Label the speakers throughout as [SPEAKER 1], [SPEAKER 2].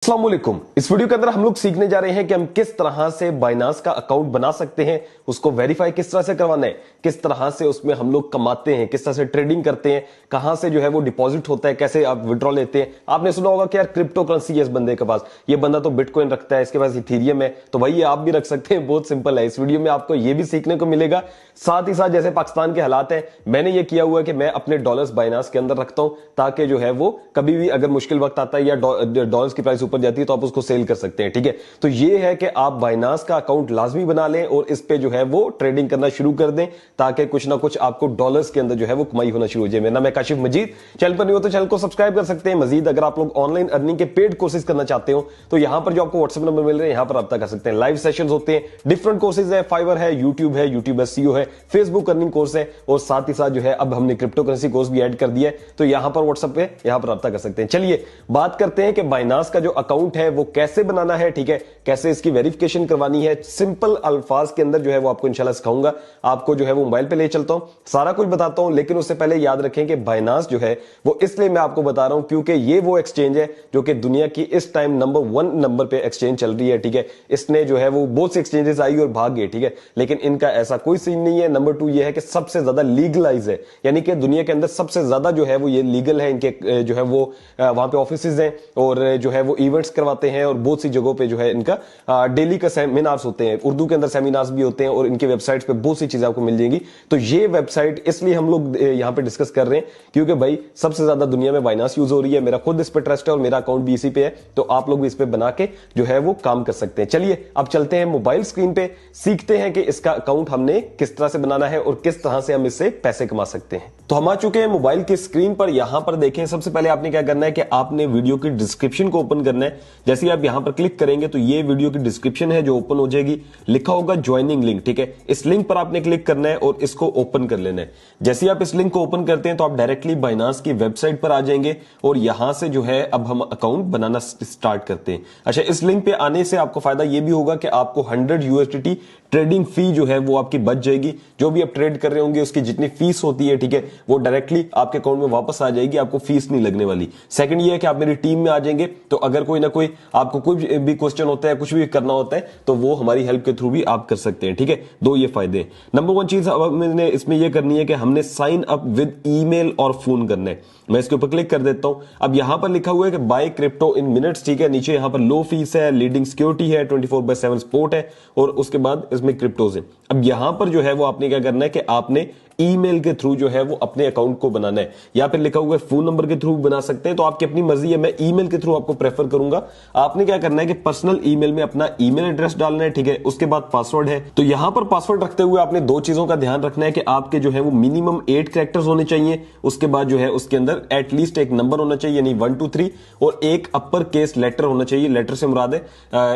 [SPEAKER 1] अस्सलाम वालेकुम। इस वीडियो के अंदर हम लोग सीखने जा रहे हैं कि हम किस तरह से बाइनांस का अकाउंट बना सकते हैं, उसको वेरीफाई किस तरह से करवाना है, किस तरह से उसमें हम लोग कमाते हैं, किस तरह से ट्रेडिंग करते हैं, कहां से जो है वो डिपॉजिट होता है, कैसे आप विड्रॉ लेते हैं। आपने सुना होगा कि यार क्रिप्टो करेंसी है इस बंदे के पास, ये बंदा तो बिटकॉइन रखता है, इसके पास इथीरियम है, तो भाई ये आप भी रख सकते हैं। बहुत सिंपल है। इस वीडियो में आपको ये भी सीखने को मिलेगा। साथ ही साथ जैसे पाकिस्तान के हालात है, मैंने ये किया हुआ है कि मैं अपने डॉलर्स बाइनांस के अंदर रखता हूं, ताकि जो है वो कभी भी अगर मुश्किल वक्त आता है या डॉलर्स की प्राइस ऊपर जाती है तो आप उसको सेल कर सकते हैं। ठीक है, तो ये है कि आप बाइनांस का अकाउंट लाजमी बना लें और इस पे जो है वो ट्रेडिंग करना शुरू कर दें, ताकि कुछ ना कुछ आपको डॉलर्स के अंदर जो है वो कमाई होना शुरू हो जाए। मेरा नाम है काशिफ मजीद। चैनल पर नहीं हो तो चैनल को सब्सक्राइब कर सकते हैं। मजीद अगर आप लोग ऑनलाइन अर्निंग के पेड कोर्सेज करना चाहते हो तो यहां पर जो आपको व्हाट्सएप नंबर मिल रहे हैं यहां पर रब्ता कर सकते हैं। लाइव सेशंस होते हैं, डिफरेंट कोर्सेज है, फाइवर है, यूट्यूब है, यूट्यूब एसईओ है, फेसबुक अर्निंग कोर्स है, और साथ ही साथ जो है अब हमने क्रिप्टो करेंसी कोर्स भी ऐड कर दिया है, तो यहां पर व्हाट्सएप पे यहां पर रब्ता कर सकते हैं। चलिए बात करते हैं कि बाइनांस का जो अकाउंट है वो कैसे बनाना है। ठीक है, कैसे इसकी वेरिफिकेशन करवानी है, सिंपल अल्फाज के अंदर जो है वो आपको इंशाल्लाह सिखाऊंगा। आपको जो है वो मोबाइल पे ले चलता हूं, सारा कुछ बताता हूं, लेकिन उससे पहले याद रखें कि बाइनांस जो है वो इसलिए मैं आपको बता रहा हूं क्योंकि ये वो एक्सचेंज है जो कि दुनिया की इस टाइम नंबर 1 नंबर पे एक्सचेंज चल रही है। ठीक है, इसने जो है वो बहुत से एक्सचेंजेस आई और भाग गए। ठीक है, लेकिन इनका ऐसा कोई सीन नहीं है। नंबर 2 ये है कि सबसे ज्यादा लीगलाइज है, यानी कि दुनिया के अंदर सबसे ज्यादा जो है वो ये लीगल है। इनके जो है वो वहां पे ऑफिसेज हैं और जो है वो इवेंट्स करवाते हैं और बहुत सी जगहों पे जो है इनका डेली का सेमिनार्स होते हैं, उर्दू के अंदर सेमिनार्स भी होते हैं और इनके वेबसाइट्स पे बहुत सी चीजें आपको मिल जाएंगी। तो ये वेबसाइट इसलिए हम लोग यहां पे डिस्कस कर रहे हैं क्योंकि भाई सबसे ज्यादा दुनिया में बाइनांस यूज हो रही है। मेरा खुद इस पे ट्रस्ट है और मेरा अकाउंट भी इसी पे है, तो आप लोग भी इस पे बना के जो है वो काम कर सकते हैं। चलिए अब चलते हैं मोबाइल स्क्रीन पे, सीखते हैं कि इसका अकाउंट हमने किस तरह से बनाना है और किस तरह से हम इससे पैसे कमा सकते हैं। तो हम आ चुके हैं मोबाइल की स्क्रीन पर। यहां पर देखें, सबसे पहले आपने क्या करना है कि आपने वीडियो की डिस्क्रिप्शन को ओपन करना है। जैसे ही आप यहां पर क्लिक करेंगे तो ये वीडियो की डिस्क्रिप्शन है जो ओपन हो जाएगी, लिखा होगा ज्वाइनिंग लिंक। ठीक है, इस लिंक पर आपने क्लिक करना है और इसको ओपन कर लेना है। जैसे ही आप इस लिंक को ओपन करते हैं तो आप डायरेक्टली बाइनांस की वेबसाइट पर आ जाएंगे और यहां से जो है अब हम अकाउंट बनाना स्टार्ट करते हैं। अच्छा, इस लिंक पे आने से आपको फायदा यह भी होगा कि आपको 100 यूएसडीटी ट्रेडिंग फी जो है वो आपकी बच जाएगी। जो भी आप ट्रेड कर रहे होंगे उसकी जितनी फीस होती है, ठीक है, वो डायरेक्टली आपके अकाउंट में वापस आ जाएगी, आपको फीस नहीं लगने वाली। सेकंड ये है कि आप मेरी टीम में आ जाएंगे, तो अगर कोई ना कोई आपको कोई भी क्वेश्चन होता है, कुछ भी करना होता है, तो वो हमारी हेल्प के थ्रू भी आप कर सकते हैं। ठीक है, दो ये फायदे। नंबर 1 चीज हमने इसमें यह करनी है कि हमने साइन अप विद ईमेल और फोन करना है। मैं इसके ऊपर क्लिक कर देता हूं। अब यहां पर लिखा हुआ है कि बाय क्रिप्टो इन मिनट्स। ठीक है, नीचे यहां पर लो फीस है, लीडिंग सिक्योरिटी है, 24/7 सपोर्ट है और उसके बाद इसमें क्रिप्टोज है। अब यहां पर जो है वो आपने क्या करना है कि आपने ईमेल के थ्रू जो है वो अपने अकाउंट को बनाना है, या फिर लिखा हुआ है फोन नंबर के थ्रू बना सकते हैं, तो आपकी अपनी मर्जी है। मैं ईमेल के थ्रू आपको प्रेफर करूंगा। आपने क्या करना है कि पर्सनल ईमेल में अपना ईमेल एड्रेस डालना है। ठीक है, उसके बाद पासवर्ड है। तो यहां पर पासवर्ड रखते हुए आपने दो चीजों का ध्यान रखना है कि आपके जो है वो मिनिमम 8 कैरेक्टर्स होने चाहिए। उसके बाद जो है उसके अंदर एटलीस्ट एक नंबर होना चाहिए, यानी 1 2 3, और एक अपर केस लेटर होना चाहिए। लेटर से मुराद है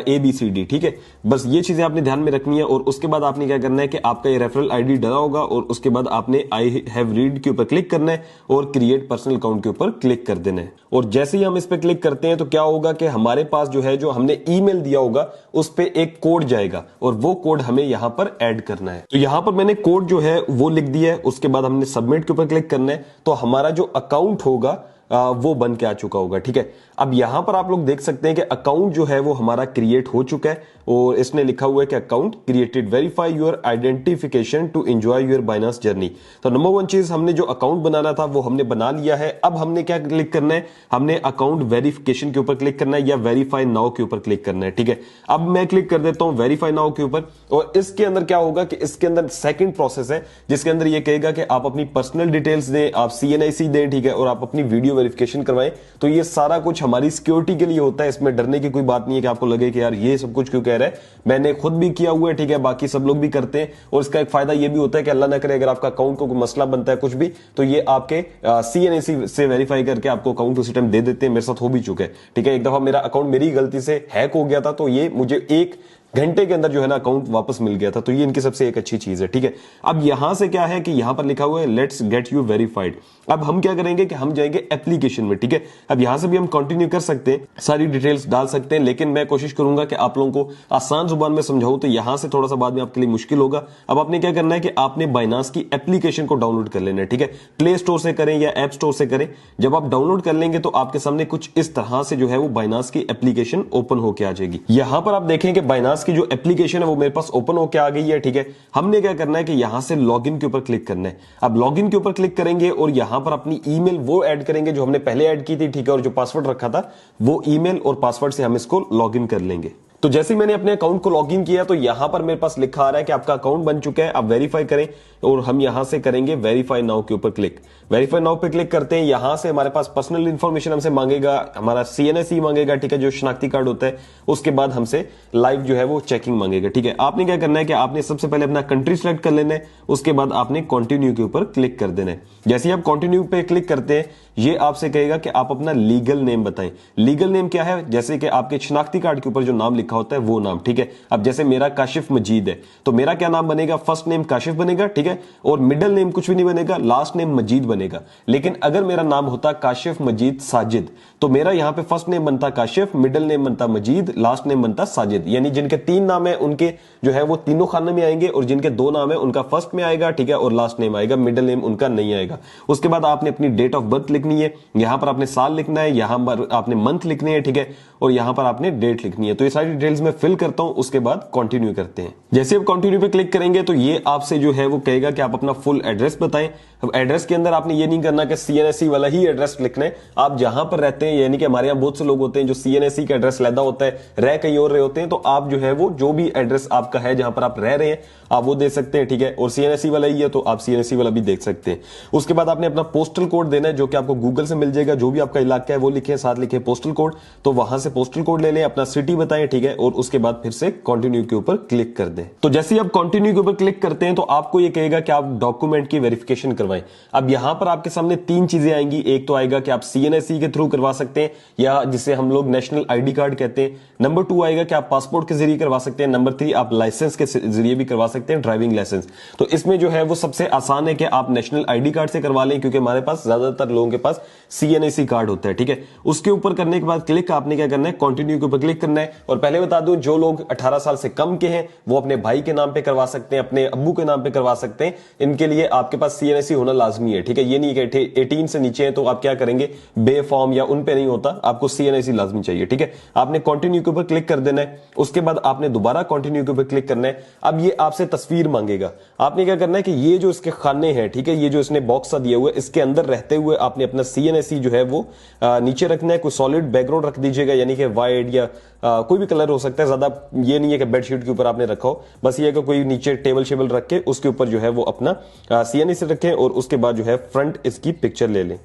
[SPEAKER 1] ABCD। ठीक है, बस ये चीजें आपने ध्यान में रखनी है। और उसके बाद आपने क्या करना है कि आपका ये रेफरल आईडी डाला होगा और उसके बाद आपने आई हैव रीड के ऊपर क्लिक करना है और क्रिएट पर्सनल अकाउंट के ऊपर क्लिक कर देना है। और जैसे ही हम इस पे क्लिक करते हैं तो क्या होगा कि हमारे पास जो है, जो हमने ईमेल दिया होगा उस पे एक कोड जाएगा और वो कोड हमें यहां पर ऐड करना है। तो यहां पर मैंने कोड जो है वो लिख दिया है। उसके बाद हमने सबमिट के ऊपर क्लिक करना है, तो हमारा जो अकाउंट होगा वो बन के आ चुका होगा। ठीक है, अब यहां पर आप लोग देख सकते हैं कि अकाउंट जो है वो हमारा क्रिएट हो चुका है और इसने लिखा हुआ है कि account created, verify your identification to enjoy your Binance journey. तो नंबर 1 चीज, हमने जो अकाउंट बनाना था वो हमने बना लिया है। अब हमने क्या क्लिक करना है, हमने अकाउंट वेरिफिकेशन के ऊपर क्लिक करना है या वेरीफाई नाउ के ऊपर क्लिक करना है। ठीक है, अब मैं क्लिक कर देता हूं वेरीफाई नाउ के ऊपर, और इसके अंदर क्या होगा कि इसके अंदर सेकंड प्रोसेस है जिसके अंदर यह कहेगा कि आप अपनी पर्सनल डिटेल्स दें, आप CNIC दें। ठीक है, और आप अपनी वीडियो वेरिफिकेशन करवाएं। तो ये सारा कुछ हमारी सिक्योरिटी के लिए होता है, इसमें डरने की कोई बात नहीं है कि आपको लगे कि यार ये सब कुछ क्यों कह रहा है। मैंने खुद भी किया हुआ है, ठीक है, बाकी सब लोग भी करते हैं। और इसका एक फायदा ये भी होता है कि अल्लाह ना करे अगर आपका अकाउंट को कोई मसला बनता है कुछ भी, तो ये आपके CNIC से वेरीफाई करके आपको अकाउंट उसी टाइम दे देते हैं। मेरे साथ हो भी चुका है। ठीक है, एक दफा मेरा अकाउंट मेरी गलती से हैक हो गया था, तो ये मुझे एक घंटे के अंदर जो है ना अकाउंट वापस मिल गया था। तो ये इनकी सबसे एक अच्छी चीज है, ठीक है। अब यहां से क्या है कि यहां पर लिखा हुआ है लेट्स गेट यू वेरीफाइड। अब हम क्या करेंगे कि हम जाएंगे एप्लीकेशन में, ठीक है। अब यहां से भी हम कंटिन्यू कर सकते हैं, सारी डिटेल्स डाल सकते हैं, लेकिन मैं कोशिश करूंगा कि आप लोगों को आसान जुबान में समझाऊं, तो यहां से थोड़ा सा बाद में आपके लिए मुश्किल होगा। अब आपने क्या करना है कि आपने बाइनांस की एप्लीकेशन को डाउनलोड कर लेना है, ठीक है। प्ले स्टोर से करें या ऐप स्टोर से करें। जब आप डाउनलोड कर लेंगे तो आपके सामने कुछ इस तरह से जो है वो बाइनांस की एप्लीकेशन ओपन होकर आ जाएगी। यहां पर आप देखें कि बाइनांस की जो एप्लीकेशन है वो मेरे पास ओपन होकर आ गई है, ठीक है। हमने क्या करना है कि यहां से लॉगिन के ऊपर क्लिक करना है। अब लॉगिन के ऊपर क्लिक करेंगे और यहां पर अपनी ईमेल वो ऐड करेंगे जो हमने पहले ऐड की थी, ठीक है। और जो पासवर्ड रखा था वो ईमेल और पासवर्ड से हम इसको लॉगिन कर लेंगे। तो जैसे ही मैंने अपने अकाउंट को लॉगिन किया तो यहां पर मेरे पास लिखा आ रहा है कि आपका अकाउंट बन चुका है, आप वेरीफाई करें। और हम यहां से करेंगे वेरीफाई नाउ के ऊपर क्लिक। वेरीफाई नाउ पे क्लिक करते हैं। यहां से हमारे पास पर्सनल इंफॉर्मेशन हमसे मांगेगा, हमारा सीएनएसई मांगेगा, ठीक है, जो शनाख्ती कार्ड होता है। उसके बाद हमसे लाइव जो है वो चेकिंग मांगेगा, ठीक है। आपने क्या करना है कि आपने सबसे पहले अपना कंट्री सिलेक्ट कर लेना है, उसके बाद आपने कंटिन्यू के ऊपर क्लिक कर देना है। जैसे ही आप कंटिन्यू पे क्लिक करते हैं ये आपसे कहेगा कि आप अपना लीगल नेम बताएं। लीगल नेम क्या है? जैसे कि आपके शनाख्ती कार्ड के ऊपर जो नाम लिखा होता है वो नाम, ठीक है। अब जैसे मेरा काशिफ मजीद है तो मेरा क्या नाम बनेगा? फर्स्ट नेम काशिफ बनेगा, ठीक है, और मिडिल नेम कुछ भी नहीं बनेगा, लास्ट नेम मजीद बनेगा। लेकिन अगर मेरा नाम होता काशिफ मजीद साजिद तो मेरा यहां पे फर्स्ट नेम बनता काशिफ, मिडिल नेम बनता मजीद, लास्ट नेम बनता साजिद। यानी जिनके 3 नाम है उनके जो है वो तीनों खाने में आएंगे, और जिनके 2 नाम है उनका फर्स्ट में आएगा, ठीक है, और लास्ट नेम आएगा, मिडिल नेम उनका नहीं आएगा। उसके बाद आपने अपनी डेट ऑफ बर्थ लिखनी है, यहां पर आपने साल लिखना है, यहां पर आपने मंथ लिखने हैं, ठीक है, और यहां पर आपने डेट लिखनी है। तो ये सारी डिटेल्स मैं फिल करता हूं, उसके बाद कंटिन्यू करते हैं। जैसे आप कंटिन्यू पे क्लिक करेंगे तो ये आपसे जो है वो कहेगा कि आप अपना फुल एड्रेस बताएं। अब एड्रेस के अंदर आपने ये नहीं करना कि सीएनएसई वाला ही एड्रेस लिखना है, आप जहां पर रहते हैं, यानी कि हमारे यहाँ बहुत से लोग होते हैं जो सीएनएसई का एड्रेस लैदा होता है, रह कहीं और रहे होते हैं, तो आप जो है वो जो भी एड्रेस आपका है जहां पर आप रह रहे हैं आप वो दे सकते हैं, ठीक है। और सीएनएसई वाला ही है तो आप सीएनएसई वाला भी देख सकते हैं। उसके बाद आपने अपना पोस्टल कोड देना है जो कि आपको गूगल से मिल जाएगा, जो भी आपका इलाका है वो लिखे, साथ लिखे पोस्टल कोड, तो वहां से पोस्टल कोड ले लें, अपना सिटी बताएं, ठीक है, और उसके बाद फिर से कंटिन्यू के ऊपर क्लिक कर दें। तो जैसे ही आप कंटिन्यू के ऊपर क्लिक करते हैं तो आपको ये कहेगा कि आप डॉक्यूमेंट की वेरिफिकेशन करवाएं। अब यहां पर आपके सामने 3 चीजें आएंगी। एक तो आएगा कि आप सीएनएसई के थ्रू करवा सकते हैं, या जिसे हम लोग नेशनल आईडी कार्ड कहते हैं। नंबर 2 आएगा कि आप पासपोर्ट के जरिए करवा सकते हैं। नंबर 3 आप लाइसेंस के जरिए भी करवा सकते हैं, ड्राइविंग लाइसेंस। तो इसमें जो है वो सबसे आसान है कि आप नेशनल आईडी कार्ड से करवा लें, क्योंकि हमारे पास ज्यादातर लोगों के पास सीएनएसई कार्ड होता है, ठीक है। उसके ऊपर करने के बाद क्लिक आपने क्या करना है, कंटिन्यू के ऊपर क्लिक करना है। और पहले बता दूं, जो लोग 18 साल से कम के हैं वो अपने भाई के नाम पे करवा सकते हैं, अपने अब्बू के नाम पे करवा सकते हैं। इनके लिए आपके पास सीएनएसई होना लाजमी है, ठीक है। ये नहीं कि 18 से नीचे है तो आप क्या करेंगे, बे फॉर्म या उन पे नहीं होता, आपको सीएनएसई लाजमी चाहिए, ठीक है। आपने कंटिन्यू के ऊपर क्लिक कर देना है। उसके बाद आपने दोबारा कंटिन्यू के ऊपर क्लिक करना है। अब ये आपसे तस्वीर मांगेगा। आपने क्या करना है कि ये जो इसके खाने हैं, ठीक है, ये जो इसने बॉक्स सा दिया हुआ है, इसके अंदर रहते हुए आपने अपना सीएनएसई जो है वो नीचे रखना है। कोई सॉलिड बैकग्राउंड रख दीजिएगा, यानी कि वाइट या कोई भी कलर हो सकता है। ज्यादा ये नहीं है कि बेडशीट के ऊपर आपने रखा हो, बस ये है कि कोई नीचे टेबल शेबल रख के उसके ऊपर जो है वो अपना सीएनएसई रखें, और उसके बाद जो है फ्रंट इसकी पिक्चर ले लें।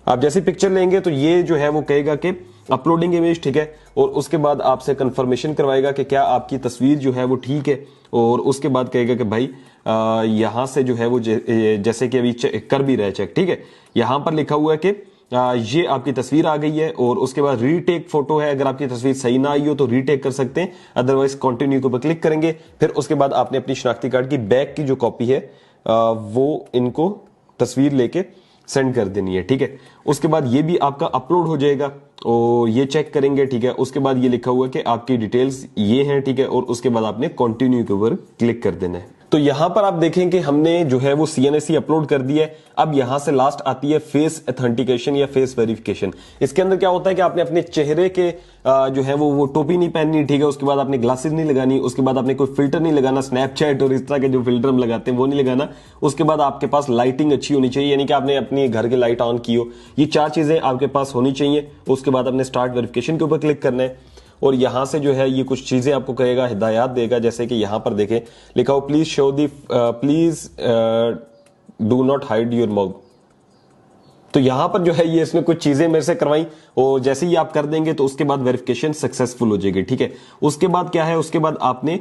[SPEAKER 1] आप जैसे पिक्चर लेंगे तो ये जो है वो कहेगा कि अपलोडिंग इमेज, ठीक है, और उसके बाद आपसे कंफर्मेशन करवाएगा कि क्या आपकी तस्वीर जो है वो ठीक है, और उसके बाद कहेगा कि भाई यहां से जो है वो जैसे कि अभी कर भी रहे चेक, ठीक है। यहां पर लिखा हुआ है कि ये आपकी तस्वीर आ गई है, और उसके बाद रीटेक फोटो है। अगर आपकी तस्वीर सही ना आई हो तो रीटेक कर सकते हैं, अदरवाइज कंटिन्यू के ऊपर क्लिक करेंगे। फिर उसके बाद आपने अपनी शनाख्ती कार्ड की बैक की जो कॉपी है वो इनको तस्वीर लेके सेंड कर देनी है, ठीक है। उसके बाद ये भी आपका अपलोड हो जाएगा और ये चेक करेंगे, ठीक है। उसके बाद ये लिखा हुआ है कि आपकी डिटेल्स ये हैं, ठीक है, और उसके बाद आपने कंटिन्यू के ऊपर क्लिक कर देना है। तो यहां पर आप देखें कि हमने जो है वो सीएनएसई अपलोड कर दिया है। अब यहां से लास्ट आती है फेस ऑथेंटिकेशन या फेस वेरिफिकेशन। इसके अंदर क्या होता है कि आपने अपने चेहरे के जो है वो टोपी नहीं पहननी, ठीक है। उसके बाद आपने ग्लासेस नहीं लगानी, उसके बाद आपने कोई फिल्टर नहीं लगाना, स्नैपचैट और इस तरह के जो फिल्टर हम लगाते हैं वो नहीं लगाना। उसके बाद आपके पास लाइटिंग अच्छी होनी चाहिए, यानी कि आपने अपने घर की लाइट ऑन की हो। ये 4 चीजें आपके पास होनी चाहिए। उसके बाद आपने स्टार्ट वेरिफिकेशन के ऊपर क्लिक करना है, और यहां से जो है ये कुछ चीजें आपको कहेगा, हिदायत देगा। जैसे कि यहां पर देखें लिखा हो please show the please do not hide your mouth, तो यहां पर जो है ये इसने कुछ चीजें मेरे से करवाई और जैसे ही आप कर देंगे तो उसके बाद वेरिफिकेशन सक्सेसफुल हो जाएगी। ठीक है, उसके बाद क्या है, उसके बाद आपने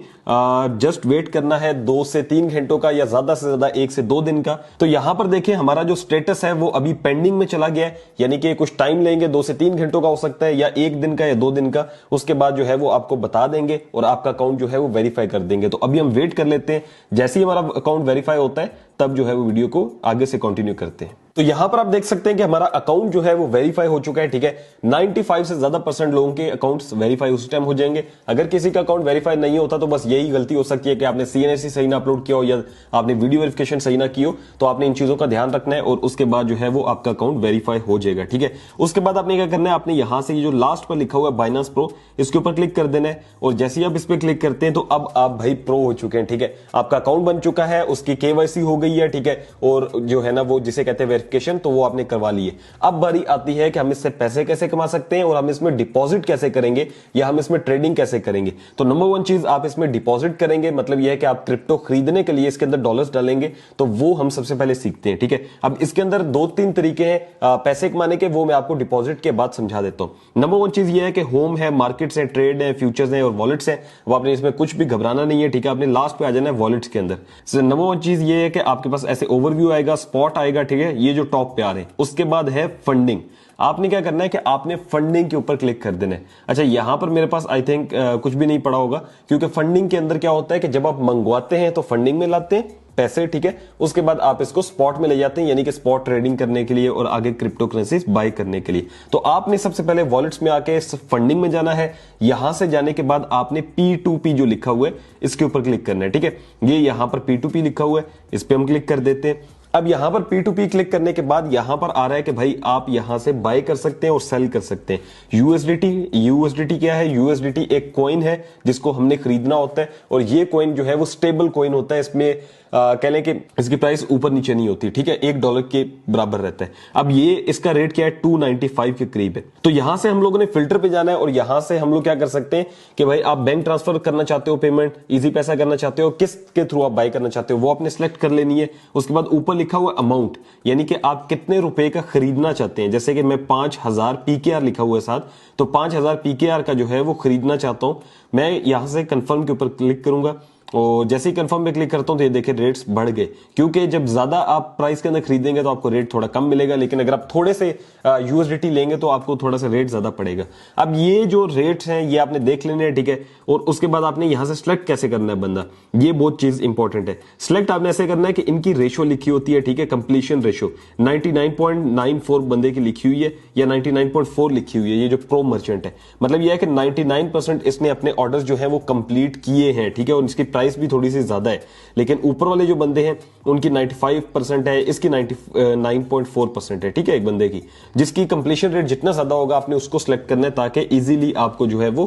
[SPEAKER 1] जस्ट वेट करना है 2 से 3 घंटों का या ज्यादा से ज्यादा 1 से 2 दिन का। तो यहां पर देखिए हमारा जो स्टेटस है वो अभी पेंडिंग में चला गया है, यानी कि कुछ टाइम लेंगे, 2 से 3 घंटों का हो सकता है या 1 दिन का या 2 दिन का। उसके बाद जो है वो आपको बता देंगे और आपका अकाउंट जो है वो वेरीफाई कर देंगे। तो अभी हम वेट कर लेते हैं, जैसे ही हमारा अकाउंट वेरीफाई होता है तब जो है वो वीडियो को आगे से कंटिन्यू करते हैं। तो यहां पर आप देख सकते हैं कि हमारा अकाउंट जो है वो वेरीफाई हो चुका है। ठीक है, 95 से ज्यादा % लोगों के अकाउंट्स वेरीफाई उस टाइम हो जाएंगे। अगर किसी का अकाउंट वेरीफाई नहीं होता तो बस यही गलती हो सकती है कि आपने सीएनएससी सही ना अपलोड किया हो या आपने वीडियो वेरिफिकेशन सही ना की हो। तो आपने इन चीजों का ध्यान रखना है और उसके बाद जो है वो आपका अकाउंट वेरीफाई हो जाएगा। ठीक है, उसके बाद आपने क्या करना है, आपने यहां से ये जो लास्ट पर लिखा हुआ है बाइनांस प्रो, इसके ऊपर क्लिक कर देना है और जैसे ही आप इस पर क्लिक करते हैं तो अब आप भाई प्रो हो चुके हैं। ठीक है, आपका अकाउंट बन चुका है, उसकी केवाईसी हो गई है। ठीक है, और जो है ना वो जिसे कहते हैं वेरिफिकेशन, तो वो आपने करवा लिए। अब बारी आती है कि हम इससे पैसे कैसे कमा सकते हैं और हम इसमें डिपॉजिट कैसे करेंगे या हम इसमें ट्रेडिंग कैसे करेंगे। तो नंबर 1 चीज, आप इसमें डिपॉजिट करेंगे, मतलब यह है कि आप क्रिप्टो खरीदने के लिए इसके अंदर डॉलर्स डालेंगे। तो वो हम सबसे पहले सीखते हैं। ठीक है, अब इसके अंदर 2-3 तरीके हैं पैसे कमाने के, वो मैं आपको डिपॉजिट के बाद समझा देता हूं। नंबर 1 चीज यह है कि होम है, मार्केट्स है, ट्रेड है, फ्यूचर्स है और वॉलेट्स है। वो आपने इसमें कुछ भी घबराना नहीं है। ठीक है, आपने लास्ट पे आ जाना है वॉलेट्स के अंदर। नंबर 1 चीज ये है कि आपके पास ऐसे ओवरव्यू आएगा, स्पॉट आएगा। ठीक है, ये जो टॉप पे आ रहे हैं, उसके बाद है फंडिंग। आपने क्या करना है कि आपने फंडिंग के ऊपर क्लिक कर देना है। अच्छा, यहां पर मेरे पास आई थिंक कुछ भी नहीं पड़ा होगा, क्योंकि फंडिंग के अंदर क्या होता है कि जब आप मंगवाते हैं तो फंडिंग में लाते हैं पैसे। ठीक है, उसके बाद आप इसको स्पॉट में ले जाते हैं, यानी कि स्पॉट ट्रेडिंग करने के लिए और आगे क्रिप्टो करेंसीज बाय करने के लिए। तो आपने सबसे पहले वॉलेट्स में आके फंडिंग में जाना है। यहां से जाने के बाद आपने P2P जो लिखा हुआ है इसके ऊपर क्लिक करना है। ठीक है, ये यहां पर P2P लिखा हुआ है, इस पर हम क्लिक कर देते हैं। अब यहां पर P2P क्लिक करने के बाद यहां पर आ रहा है कि भाई आप यहां से बाय कर सकते हैं और सेल कर सकते हैं। यूएसडीटी क्या है? यूएसडीटी एक कॉइन है जिसको हमने खरीदना होता है और ये कॉइन जो है वो स्टेबल कॉइन होता है। इसमें कह लें कि इसकी प्राइस ऊपर नीचे नहीं होती। ठीक है, $1 के बराबर रहता है। अब ये इसका रेट क्या है, 295 के करीब है। तो यहां से हम लोगों ने फिल्टर पे जाना है और यहां से हम लोग क्या कर सकते हैं कि भाई आप बैंक ट्रांसफर करना चाहते हो, पेमेंट इजी पैसा करना चाहते हो, किस के थ्रू आप बाय करना चाहते हो वो आपने सेलेक्ट कर लेनी है। उसके बाद ऊपर लिखा हुआ अमाउंट, यानी कि आप कितने रुपए का खरीदना चाहते हैं। जैसे कि मैं 5000 PKR लिखा हुआ है साथ, तो 5000 PKR का जो है वो खरीदना चाहता हूं। मैं यहां से कंफर्म के ऊपर क्लिक करूंगा और जैसे ही कंफर्म पे क्लिक करता हूं तो ये देखिए रेट्स बढ़ गए, क्योंकि जब ज्यादा आप प्राइस के अंदर खरीदेंगे तो आपको रेट थोड़ा कम मिलेगा, लेकिन अगर आप थोड़े से यूएसडीटी लेंगे तो आपको थोड़ा सा रेट ज्यादा पड़ेगा। अब ये जो रेट्स हैं ये आपने देख लेने हैं। ठीक है, और उसके बाद आपने यहां से सिलेक्ट कैसे करना है बंदा, ये बहुत चीज इंपॉर्टेंट है। सिलेक्ट आपने ऐसे करना है कि इनकी रेशो लिखी होती है। ठीक है, कंप्लीशन रेशो 99.94 बंदे की लिखी हुई है या 99.4 लिखी हुई है, ये जो प्रो मर्चेंट है। मतलब ये है कि 99% इसने अपने ऑर्डर्स जो है वो कंप्लीट किए हैं। ठीक है, और इसकी प्राइस भी थोड़ी सी ज्यादा है, लेकिन ऊपर वाले जो बंदे हैं उनकी 95% है, इसकी 99.4% है। ठीक है, एक बंदे की जिसकी कंप्लीशन रेट जितना ज्यादा होगा आपने उसको सिलेक्ट करना है ताकि इजीली आपको जो है वो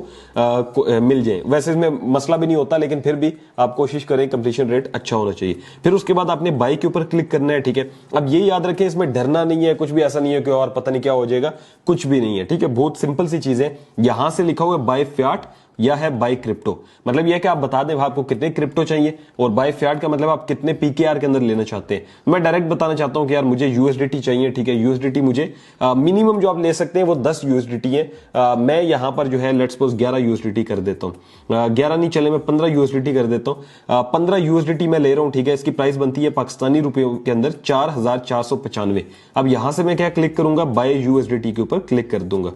[SPEAKER 1] मिल जाए। वैसे इसमें मसला भी नहीं होता, लेकिन फिर भी आप कोशिश करें कंप्लीशन रेट अच्छा होना चाहिए। फिर उसके बाद आपने बाय के ऊपर क्लिक करना है। ठीक है, अब ये याद रखें इसमें डरना नहीं है, कुछ भी ऐसा नहीं है कि और पता नहीं क्या हो जाएगा, कुछ भी नहीं है। ठीक है, बहुत सिंपल सी चीज है। यहां से लिखा हुआ है बाय फियाट या है बाय क्रिप्टो, मतलब यह कि आप बता दें आपको कितने क्रिप्टो चाहिए, और बाय फियाट का मतलब आप कितने पीकेआर के अंदर लेना चाहते हैं। मैं डायरेक्ट बताना चाहता हूं कि यार मुझे यूएसडीटी चाहिए। ठीक है, यूएसडीटी मुझे मिनिमम जो आप ले सकते हैं वो 10 यूएसडीटी है। मैं यहां पर जो है लेट्स सपोज 11 यूएसडीटी कर देता हूं। 11 नहीं चले, मैं 15 यूएसडीटी कर देता हूं। 15 यूएसडीटी मैं ले रहा हूं। ठीक है, इसकी प्राइस बनती है पाकिस्तानी रुपयों के अंदर 4495। अब यहां से मैं क्या क्लिक करूंगा, बाय यूएसडीटी के ऊपर क्लिक कर दूंगा।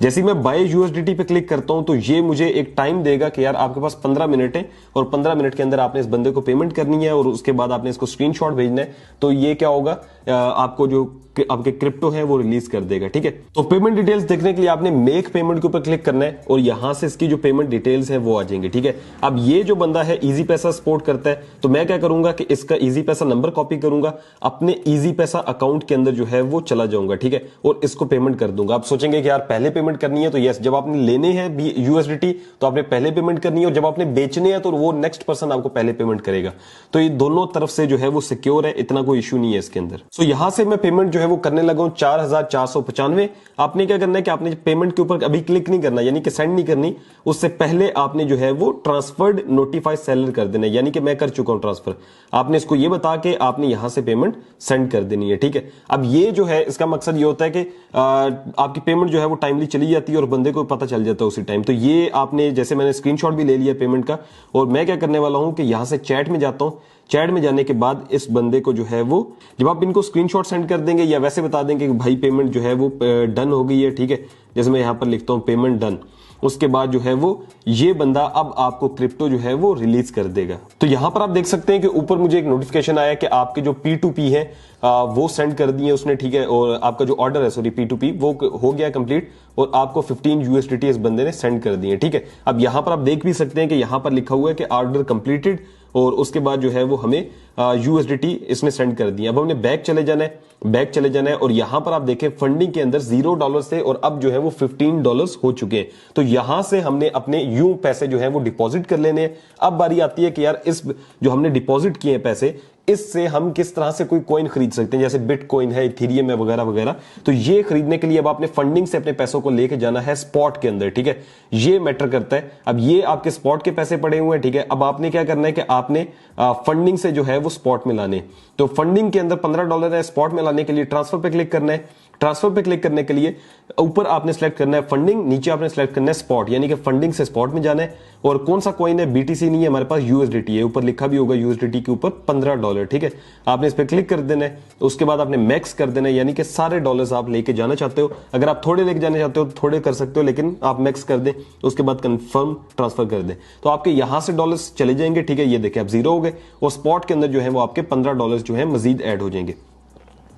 [SPEAKER 1] जैसे मैं बाय यूएसडीटी पे क्लिक करता हूं तो ये मुझे एक टाइम देगा कि यार आपके पास 15 मिनट है और 15 मिनट के अंदर आपने इस बंदे को पेमेंट करनी है और उसके बाद आपने इसको स्क्रीनशॉट भेजना है। तो ये क्या होगा, आपको जो आपके क्रिप्टो है वो रिलीज कर देगा। ठीक है, तो पेमेंट डिटेल्स देखने के लिए आपने मेक पेमेंट के ऊपर क्लिक करना है और यहां से इसकी जो पेमेंट डिटेल्स है वो आ जाएंगे। ठीक है, अब ये जो बंदा है इजी पैसा सपोर्ट करता है, तो मैं क्या करूंगा कि इसका इजी पैसा नंबर कॉपी करूंगा, अपने इजी पैसा अकाउंट के अंदर जो है वो चला जाऊंगा। ठीक है, और इसको पेमेंट कर दूंगा। आप सोचेंगे कि यार पहले पेमेंट पेमेंट करनी है तो यस, जब आपने लेने हैं यूएसडीटी तो आपने पहले पेमेंट करनी है, और जब आपने बेचने हैं तो वो नेक्स्ट पर्सन आपको पहले पेमेंट करेगा। तो ये दोनों तरफ से जो है वो सिक्योर है, इतना कोई इशू नहीं है इसके अंदर। सो यहां से मैं पेमेंट जो है वो करने लगा हूं 4495। आपने क्या करना है कि आपने पेमेंट के ऊपर अभी क्लिक नहीं करना, यानी कि सेंड नहीं करनी, उससे पहले आपने जो है वो ट्रांसफर्ड नोटिफाई सेलर कर देना, यानी कि मैं कर चुका हूं ट्रांसफर। आपने इसको ये बता के आपने यहां से पेमेंट सेंड कर देनी है, ठीक है। अब ये जो है इसका मकसद ये होता है कि आपकी पेमेंट जो है वो टाइमली चली जाती है और बंदे को पता चल जाता है उसी टाइम। तो ये आपने, जैसे मैंने स्क्रीनशॉट भी ले लिया पेमेंट का, और मैं क्या करने वाला हूं कि यहां से चैट में जाता हूं। चैट में जाने के बाद इस बंदे को जो है वो, जब आप इनको स्क्रीनशॉट सेंड कर देंगे या वैसे बता देंगे कि भाई पेमेंट जो है वो डन हो गई है, ठीक है, जैसे मैं यहां पर लिखता हूं पेमेंट डन, उसके बाद जो है वो ये बंदा अब आपको क्रिप्टो जो है वो रिलीज कर देगा। तो यहां पर आप देख सकते हैं कि ऊपर मुझे एक नोटिफिकेशन आया कि आपके जो P2P है वो सेंड कर दिए उसने, ठीक है, और आपका जो ऑर्डर है, सॉरी P2P, वो हो गया कंप्लीट और आपको 15 USDT इस बंदे ने सेंड कर दिए, ठीक है। अब यहां पर आप देख भी सकते हैं कि यहां पर लिखा हुआ है कि ऑर्डर कंप्लीटेड, और उसके बाद जो है वो हमें USDT इसने सेंड कर दिया। अब हमने बैक चले जाना है, बैक चले जाना है, और यहां पर आप देखें फंडिंग के अंदर $0 थे और अब जो है वो $15 हो चुके हैं। तो यहां से हमने अपने यूं पैसे जो है वो डिपॉजिट कर लेने हैं। अब बारी आती है कि यार इस जो हमने डिपॉजिट किए हैं पैसे, इससे हम किस तरह से कोई कॉइन खरीद सकते हैं, जैसे बिटकॉइन है, इथेरियम है, वगैरह वगैरह। तो ये खरीदने के लिए अब आपने फंडिंग से अपने पैसों को लेके जाना है स्पॉट के अंदर, ठीक है, ये मैटर करता है। अब ये आपके स्पॉट के पैसे पड़े हुए हैं, ठीक है। अब आपने क्या करना है कि आपने फंडिंग से जो है वो स्पॉट में लाने। तो फंडिंग के अंदर $15 है, स्पॉट में लाने के लिए ट्रांसफर पे क्लिक करना है। ट्रांसफर पे क्लिक करने के लिए ऊपर आपने सेलेक्ट करना है फंडिंग, नीचे आपने सेलेक्ट करना है स्पॉट, यानी कि फंडिंग से स्पॉट में जाना है। और कौन सा कॉइन है, BTC नहीं है हमारे पास, USDT है, ऊपर लिखा भी होगा USDT के ऊपर $15, ठीक है। आपने इस पे क्लिक कर देना है, उसके बाद आपने मैक्स कर देना है, यानी कि सारे डॉलर्स आप लेके जाना चाहते हो। अगर आप थोड़े लेके जाना चाहते हो तो थोड़े कर सकते हो, लेकिन आप मैक्स कर दें, उसके बाद कंफर्म ट्रांसफर कर दें, तो आपके यहां से डॉलर्स चले जाएंगे, ठीक है। ये देखिए अब 0 हो गए, और स्पॉट के अंदर जो है वो आपके $15 जो है मजीद ऐड हो जाएंगे।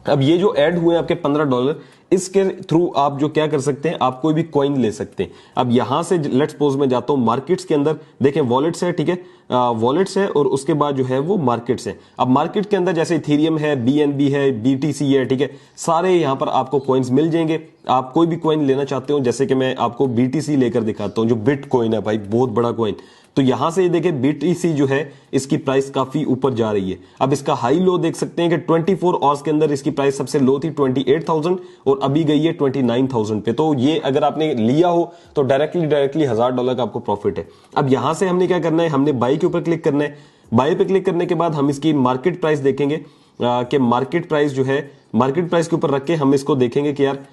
[SPEAKER 1] अब ये जो ऐड हुए आपके $15, इसके थ्रू आप जो क्या कर सकते हैं, आप कोई भी कॉइन ले सकते हैं। अब यहां से लेट्स सपोज मैं जाता हूं मार्केट्स के अंदर, देखें वॉलेट्स है, ठीक है, वॉलेट्स है, और उसके बाद जो है वो मार्केट्स है। अब मार्केट के अंदर जैसे इथेरियम है, BNB है, BTC है, ठीक है, सारे यहां पर आपको कॉइन्स मिल जाएंगे। आप कोई भी कॉइन लेना चाहते हो, जैसे कि मैं आपको BTC लेकर दिखाता हूं, जो बिटकॉइन है भाई, बहुत बड़ा कॉइन। तो यहां से ये देखिए BTC जो है इसकी प्राइस काफी ऊपर जा रही है। अब इसका हाई लो देख सकते हैं कि 24 आवर्स के अंदर इसकी प्राइस सबसे लो थी 28,000 और अभी गई है 29,000 पे। तो ये अगर आपने लिया हो तो डायरेक्टली $1000 का आपको प्रॉफिट है। अब यहां से हमने क्या करना है, हमने बाई के ऊपर क्लिक करना है। बाई पे क्लिक करने के बाद हम इसकी मार्केट प्राइस देखेंगे कि मार्केट प्राइस जो है, मार्केट प्राइस के ऊपर रख के हम इसको देखेंगे कि यार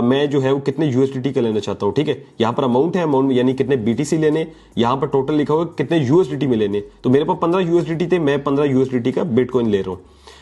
[SPEAKER 1] मैं जो है वो कितने USDT का लेना चाहता हूं, ठीक है। यहां पर अमाउंट है, अमाउंट यानी कितने BTC लेने, यहां पर टोटल लिखा हुआ कितने USDT में लेने। तो मेरे पास 15 USDT थे, मैं 15 USDT का बिटकॉइन ले रहा हूं।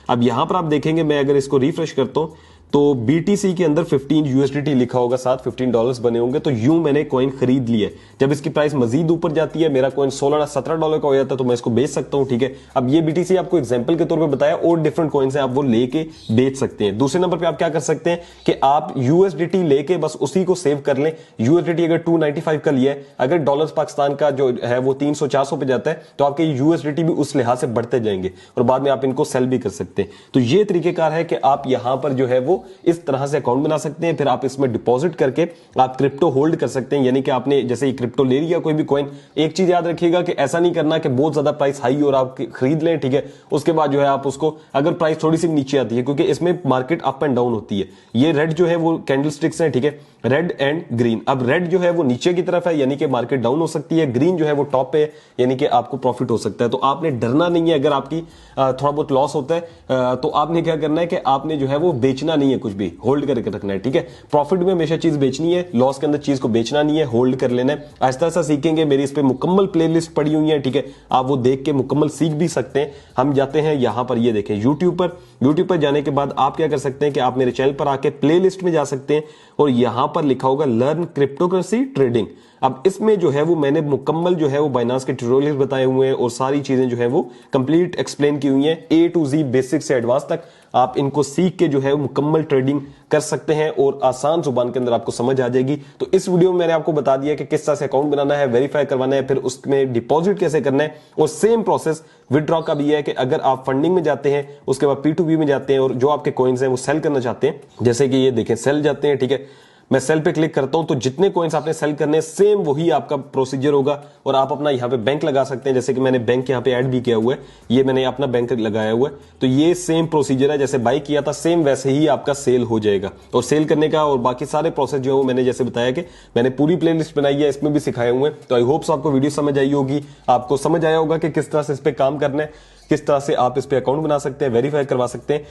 [SPEAKER 1] अब यहां पर आप देखेंगे, मैं अगर इसको रिफ्रेश करता हूं तो BTC के अंदर 15 USDT लिखा होगा, साथ $15 बने होंगे। तो यूं मैंने कॉइन खरीद लिया है। जब इसकी प्राइस मजीद ऊपर जाती है, मेरा कॉइन $16-17 का हो जाता है, तो मैं इसको बेच सकता हूं, ठीक है। अब ये BTC आपको एग्जांपल के तौर पे बताया, और डिफरेंट कॉइन्स हैं, आप वो लेके बेच सकते हैं। दूसरे नंबर पे आप क्या कर सकते हैं कि आप USDT लेके बस उसी को सेव कर लें। USDT अगर 295 का लिया है, अगर डॉलर्स पाकिस्तान का जो है वो 300-400 पे जाता है, तो आपके USDT भी उस लिहाज से बढ़ते जाएंगे और बाद में आप इनको सेल भी कर सकते हैं। तो ये तरीकेकार है कि आप यहां पर जो है वो इस तरह से अकाउंट बना सकते हैं। फिर आप इसमें डिपॉजिट करके आप क्रिप्टो होल्ड कर सकते हैं, यानी कि आपने जैसे ही क्रिप्टो ले लिया कोई भी कॉइन, एक चीज याद रखिएगा कि ऐसा नहीं करना कि बहुत ज्यादा प्राइस हाई और आप खरीद लें, ठीक है, उसके बाद जो है आप उसको, अगर प्राइस थोड़ी सी नीचे आती है, क्योंकि इसमें मार्केट अप एंड डाउन होती है। ये रेड जो है वो कैंडल स्टिक्स है, ठीक है, रेड एंड ग्रीन। अब रेड जो है वो नीचे की तरफ है, यानी कि मार्केट डाउन हो सकती है, ग्रीन जो है वो टॉप पे है, यानी कि आपको प्रॉफिट हो सकता है। तो आपने डरना नहीं है, अगर आपकी थोड़ा बहुत लॉस होता है तो आपने क्या करना है कि आपने जो है वो बेचना नहीं है, कुछ भी होल्ड करके रखना है, ठीक है। प्रॉफिट में हमेशा चीज बेचनी है, लॉस के अंदर चीज को बेचना नहीं है, होल्ड कर लेना है। आहिस्ता आहिस्ता सीखेंगे, मेरी इस पे मुकम्मल प्लेलिस्ट पड़ी हुई है, ठीक है, आप वो देख के मुकम्मल सीख भी सकते हैं। हम जाते हैं यहां पर, ये देखें यूट्यूब पर जाने के बाद आप क्या कर सकते हैं कि आप मेरे चैनल पर आके प्लेलिस्ट में जा सकते हैं और यहां पर लिखा होगा लर्न क्रिप्टोकरेंसी ट्रेडिंग। अब इसमें जो है वो मैंने मुकम्मल जो है वो बाइनांस के ट्यूटोरियल बताए हुए हैं और सारी चीजें जो है वो कंप्लीट एक्सप्लेन की हुई हैं, A to Z बेसिक से एडवांस तक। आप इनको सीख के जो है मुकम्मल ट्रेडिंग कर सकते हैं और आसान जुबान के अंदर आपको समझ आ जाएगी। तो इस वीडियो में मैंने आपको बता दिया कि किस तरह से अकाउंट बनाना है, वेरीफाई करवाना है, फिर उसमें डिपॉजिट कैसे करना है, और सेम प्रोसेस विदड्रॉ का भी है कि अगर आप फंडिंग में जाते हैं, उसके बाद P2P में जाते हैं और जो आपके कॉइन्स हैं वो सेल करना चाहते हैं, जैसे कि ये देखें सेल जाते हैं, ठीक है, मैं सेल पे क्लिक करता हूं तो जितने कॉइन्स आपने सेल करने सेम वही आपका प्रोसीजर होगा और आप अपना यहां पे बैंक लगा सकते हैं। जैसे कि मैंने बैंक यहां पे ऐड भी किया हुआ है, ये मैंने अपना बैंक लगाया हुआ है, तो ये सेम प्रोसीजर है जैसे बाई किया था सेम वैसे ही आपका सेल हो जाएगा। और सेल करने का और बाकी सारे प्रोसेस जो है मैंने जैसे बताया कि मैंने पूरी प्लेलिस्ट बनाई है, इसमें भी सिखाए हुए हैं। तो आई होप आपको वीडियो समझ आई होगी, आपको समझ आया होगा कि किस तरह से इस पे काम करना है, किस तरह से आप इस पे अकाउंट बना सकते हैं, वेरीफाई करवा सकते हैं,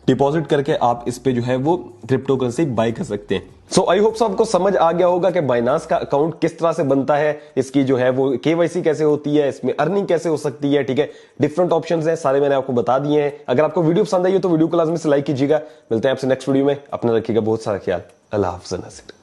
[SPEAKER 1] डिपॉजिट करके आप इस पे जो है वो क्रिप्टो करेंसी बाय कर सकते हैं। सो आई होप आपको समझ आ गया होगा कि बाइनांस का अकाउंट किस तरह से बनता है, इसकी जो है वो केवाईसी कैसे होती है, इसमें अर्निंग कैसे हो सकती है। ठीक है, डिफरेंट ऑप्शंस हैं, सारे मैंने आपको बता दिए हैं। अगर आपको वीडियो पसंद आई हो तो वीडियो को लाजमी से लाइक कीजिएगा। मिलते हैं आपसे नेक्स्ट वीडियो में, अपना रखिएगा बहुत सारा ख्याल। अल्लाह हाफ़िज़।